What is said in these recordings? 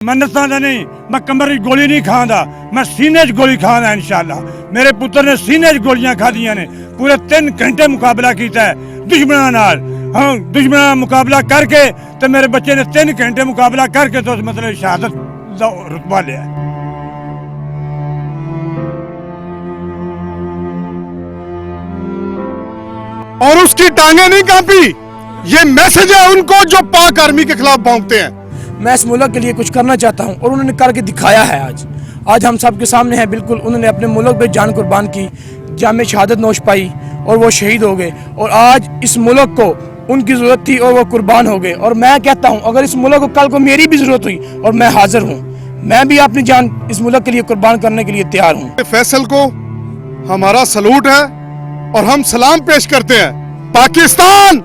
मन्नतां दा नहीं, मैं कमर च गोली नहीं खांदा, मैं सीने च गोली खांदा इंशाअल्लाह। मेरे पुत्र ने सीने च गोलियां खादियां ने, पूरे 3 घंटे मुकाबला किया है दुश्मनां नाल। हाँ, दुश्मनां नाल मुकाबला करके तो मेरे बच्चे ने 3 घंटे मुकाबला करके तो मतलब शहादत दा रुतबा लिया। और उसकी टांगे नहीं कांपी। ये मैसेज है उनको जो पाक आर्मी के खिलाफ भौंकते हैं। मैं इस मुल्क के लिए कुछ करना चाहता हूं और उन्होंने करके दिखाया है। आज हम सब के सामने है। बिल्कुल उन्होंने अपने मुल्क पे जान कुर्बान की, जामे शहादत नोश पाई और वो शहीद हो गए। और आज इस मुल्क को उनकी ज़रूरत थी और वो कुर्बान हो गए। और मैं कहता हूं अगर इस मुल्क को कल को मेरी भी ज़रूरत हुई और मैं हाजिर हूं, मैं भी अपनी जान इस मुल्क के लिए कुर्बान करने के लिए तैयार हूँ। फैसल को हमारा सलूट है और हम सलाम पेश करते हैं। पाकिस्तान,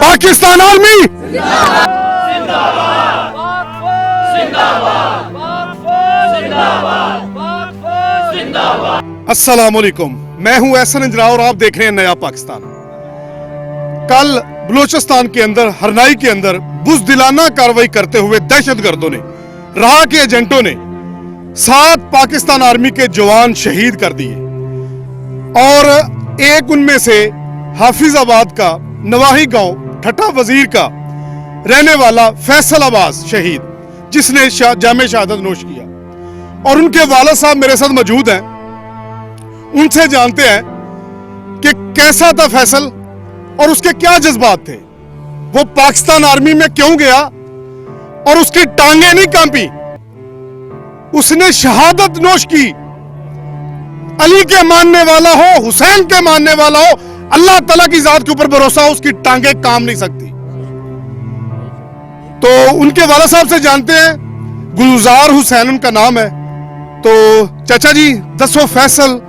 पाकिस्तान आर्मी अस्सलाम वालेकुम। मैं हूं एहसन इंजरा और आप देख रहे हैं नया पाकिस्तान। कल बलूचिस्तान के अंदर हरनाई के अंदर बुज़दिलाना कार्रवाई करते हुए दहशतगर्दों ने, राह के एजेंटों ने 7 पाकिस्तान आर्मी के जवान शहीद कर दिए और एक उनमें से हाफिजाबाद का नवाही गांव ठट्टा वजीर का रहने वाला फैसल अब्बास शहीद, जिसने जामे शहादत नोश किया। और उनके वालिद साहब मेरे साथ मौजूद हैं। उनसे जानते हैं कि कैसा था फैसल और उसके क्या जज्बात थे, वो पाकिस्तान आर्मी में क्यों गया और उसकी टांगे नहीं कांपी, उसने शहादत नोश की। अली के मानने वाला हो, हुसैन के मानने वाला हो, अल्लाह ताला की जात के ऊपर भरोसा हो, उसकी टांगे काम नहीं सकती। तो उनके वाला साहब से जानते हैं। गुलजार हुसैन उनका नाम है। तो चाचा जी दसो फैसल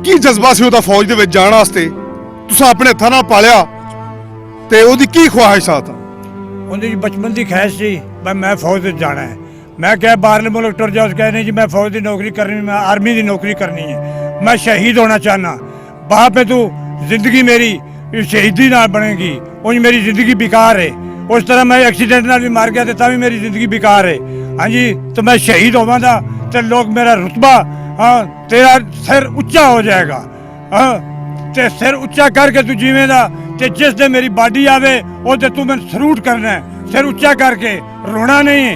की जज्बा से ਉਹਦਾ फौज ਦੇ ਵਿੱਚ ਜਾਣ ਵਾਸਤੇ ਤੁਸੀਂ ਆਪਣੇ ਹੱਥਾਂ ਨਾਲ ਪਾਲਿਆ ਤੇ ਉਹਦੀ ਕੀ ਖੁਆਇਸ਼ਾਤ ਆ? ਉਹਦੀ ਬਚਪਨ ਦੀ ਖੈਸ਼ ਸੀ ਮੈਂ ਫੌਜ ਵਿੱਚ ਜਾਣਾ ਹੈ। मैं क्या बाहरले मुल्क टुर जाओ, कह नहीं जी मैं फौज की नौकरी करनी, मैं आर्मी की नौकरी करनी है, मैं शहीद होना चाहना। वहाँ पे तो जिंदगी मेरी शहीदी ना बनेगी, उन मेरी ज़िंदगी बेकार है। उस तरह मैं एक्सीडेंट नाल भी मार गया तो तभी मेरी ज़िंदगी बेकार है। हाँ जी, तो मैं शहीद होवांगा तो लोग मेरा रुतबा, हाँ तेरा सिर उच्चा हो जाएगा। हाँ ते सिर उच्चा करके तू जीवेगा तो जिस दिन मेरी बाडी आवे वो तू मैंने सलूट करना है। सिर उच्चा करके रोना नहीं,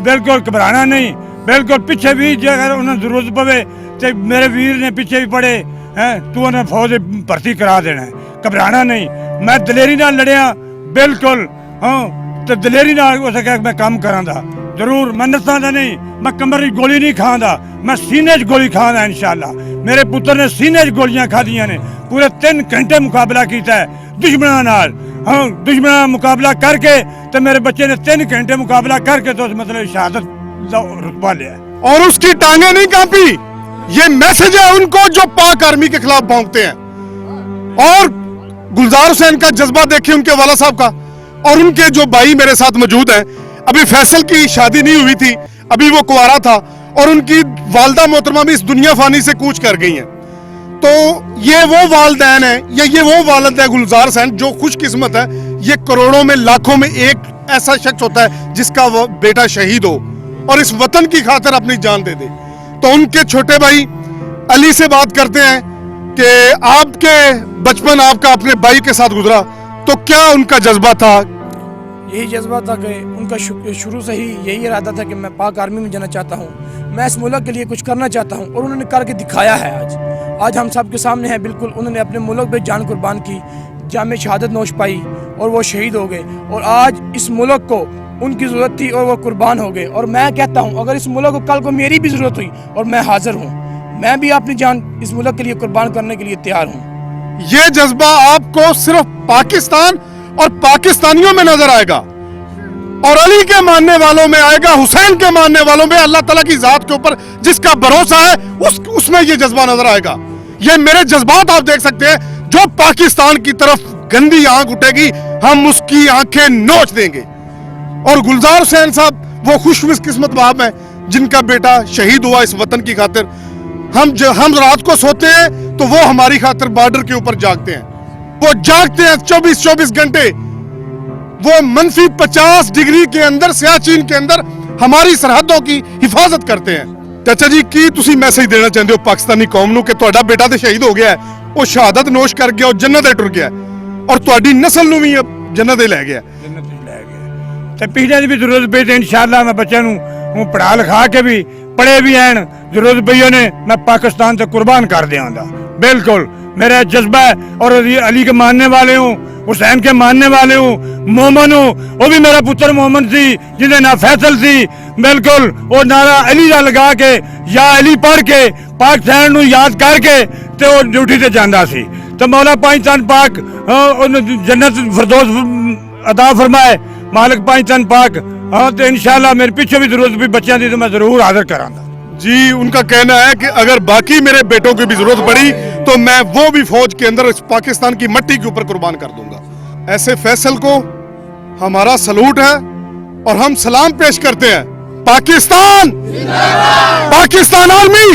बिल्कुल घबराना नहीं, बिल्कुल पीछे भी जो अगर उन्हें जरूरत पवे तो मेरे वीर ने पीछे भी पड़े हैं, तू उन्हें फौज भर्ती करा देना है। घबराना नहीं, मैं दलेरी नाल लड़िया बिल्कुल। हाँ तो दलेरी नाल उसे कह मैं काम करांगा जरूर। मन्नतां दा नहीं, मैं कमर च गोली नहीं खांदा, मैं सीने च गोली खांदा इंशाअल्लाह। मेरे पुत्र ने सीने च गोलियां खादियां ने, पूरे 3 घंटे मुकाबला किया है दुश्मनां नाल। हाँ, दुश्मनां मुकाबला करके तो मेरे बच्चे ने 3 घंटे मुकाबला करके तो मतलब शहादत दा रुतबा लिया। और उसकी टांगे नहीं कांपी। ये मैसेज है उनको जो पाक आर्मी के खिलाफ भौंकते हैं। और गुलजार हुसैन का जज्बा देखिए उनके वाला साहब का। और उनके जो भाई मेरे साथ मौजूद हैं, अभी फैसल की शादी नहीं हुई थी, अभी वो कुंवारा था और उनकी वालदा मोहतरमा भी इस दुनिया फानी से कूच कर गई हैं। तो ये वो वालदैन है या ये वो वालिद है गुलजार हुसैन जो खुशकिस्मत है। ये करोड़ों में लाखों में एक ऐसा शख्स होता है जिसका वो बेटा शहीद हो और इस वतन की खातिर अपनी जान दे दे। तो उनके छोटे भाई अली से बात करते हैं कि आपके बचपन आपका अपने भाई के साथ गुजरा, तो क्या उनका जज्बा था? यही जज्बा था कि उनका शुरू से ही यही इरादा था कि मैं पाक आर्मी में जाना चाहता हूँ, मैं इस मुल्क के लिए कुछ करना चाहता हूँ और उन्होंने करके दिखाया है। आज हम सब के सामने है। बिल्कुल उन्होंने अपने मुल्क पे जान कुर्बान की, जामे शहादत नोश पाई और वो शहीद हो गए। और आज इस मुल्क को उनकी ज़रूरत थी और वो कुर्बान हो गए। और मैं कहता हूँ अगर इस मुल्क को कल को मेरी भी ज़रूरत हुई और मैं हाजिर हूँ, मैं भी अपनी जान इस मुल्क के लिए कुर्बान करने के लिए तैयार हूँ। ये जज्बा आपको सिर्फ पाकिस्तान और पाकिस्तानियों में नजर आएगा और अली के मानने वालों में आएगा, हुसैन के मानने वालों में, अल्लाह ताला की जात के ऊपर जिसका भरोसा है उसमें ये जज्बा नजर आएगा। ये मेरे जज्बात आप देख सकते हैं। जो पाकिस्तान की तरफ गंदी आंख उठेगी हम उसकी आंखें नोच देंगे। और गुलजार हुसैन साहब वो खुशकिस्मत बाप हैं जिनका बेटा शहीद हुआ इस वतन की खातिर। हम रात को सोते हैं तो वो हमारी खातिर बॉर्डर के ऊपर जागते हैं। वो जागते हैं 24-24 घंटे वो मनफी 50 डिग्री के अंदर सियाचिन के अंदर हमारी सरहदों की हिफाजत करते हैं। ਚਾਚਾ ਜੀ ਕੀ ਤੁਸੀਂ ਮੈਸੇਜ ਦੇਣਾ ਚਾਹੁੰਦੇ ਹੋ ਪਾਕਿਸਤਾਨੀ ਕੌਮ ਨੂੰ ਕਿ ਤੁਹਾਡਾ ਬੇਟਾ ਤੇ ਸ਼ਹੀਦ ਹੋ ਗਿਆ ਹੈ, ਉਹ ਸ਼ਹਾਦਤ ਨੋਸ਼ ਕਰ ਗਿਆ, ਉਹ ਜੰਨਤ ਤੇ ਟੁਰ ਗਿਆ ਹੈ, ਔਰ ਤੁਹਾਡੀ ਨਸਲ ਨੂੰ ਵੀ ਜੰਨਤ ਤੇ ਲੈ ਗਿਆ। ਜੰਨਤ ਵਿੱਚ ਲੈ ਗਏ ਤੇ ਪੀੜ੍ਹੀਆਂ ਦੀ ਵੀ ਜ਼ਰੂਰਤ ਪਈ ਤੇ ਇਨਸ਼ਾਅੱਲਾ ਮੈਂ ਬੱਚਿਆਂ ਨੂੰ ਪੜ੍ਹਾ ਲਿਖਾ ਕੇ ਵੀ ਪੜ੍ਹੇ ਵੀ ਐਨ ਜ਼ਰੂਰਤ ਪਈ ਉਹਨੇ मैं पाकिस्तान से कुर्बान कर दियांगा। बिल्कुल मेरा जज्बा है और अली के मानने वाले हूँ, हुसैन के मानने वाले हूँ, मोमन हूँ। वो भी मेरा पुत्र मोमन सी जिन्हें ना फैसल सी बिल्कुल वो नारा अली का लगा के या अली पढ़ के पाकिस्तान ਨੂੰ याद करके ਤੇ ਉਹ ਡਿਊਟੀ ਤੇ ਜਾਂਦਾ ਸੀ ਤੇ मौला पाकिस्तान पाक ਉਹਨੂੰ जन्नत फिरदौस अता फरमाए मालिक पाकिस्तान पाक। हाँ तो इंशाल्लाह मेरे पीछे भी जरूरत भी बच्चों की तो मैं जरूर हाजिर करांगा। जी उनका कहना है कि अगर बाकी मेरे बेटों की भी जरूरत पड़ी तो मैं वो भी फौज के अंदर इस पाकिस्तान की मट्टी के ऊपर कुर्बान कर दूंगा। ऐसे फैसल को हमारा सलूट है और हम सलाम पेश करते हैं। पाकिस्तान, पाकिस्तान आर्मी।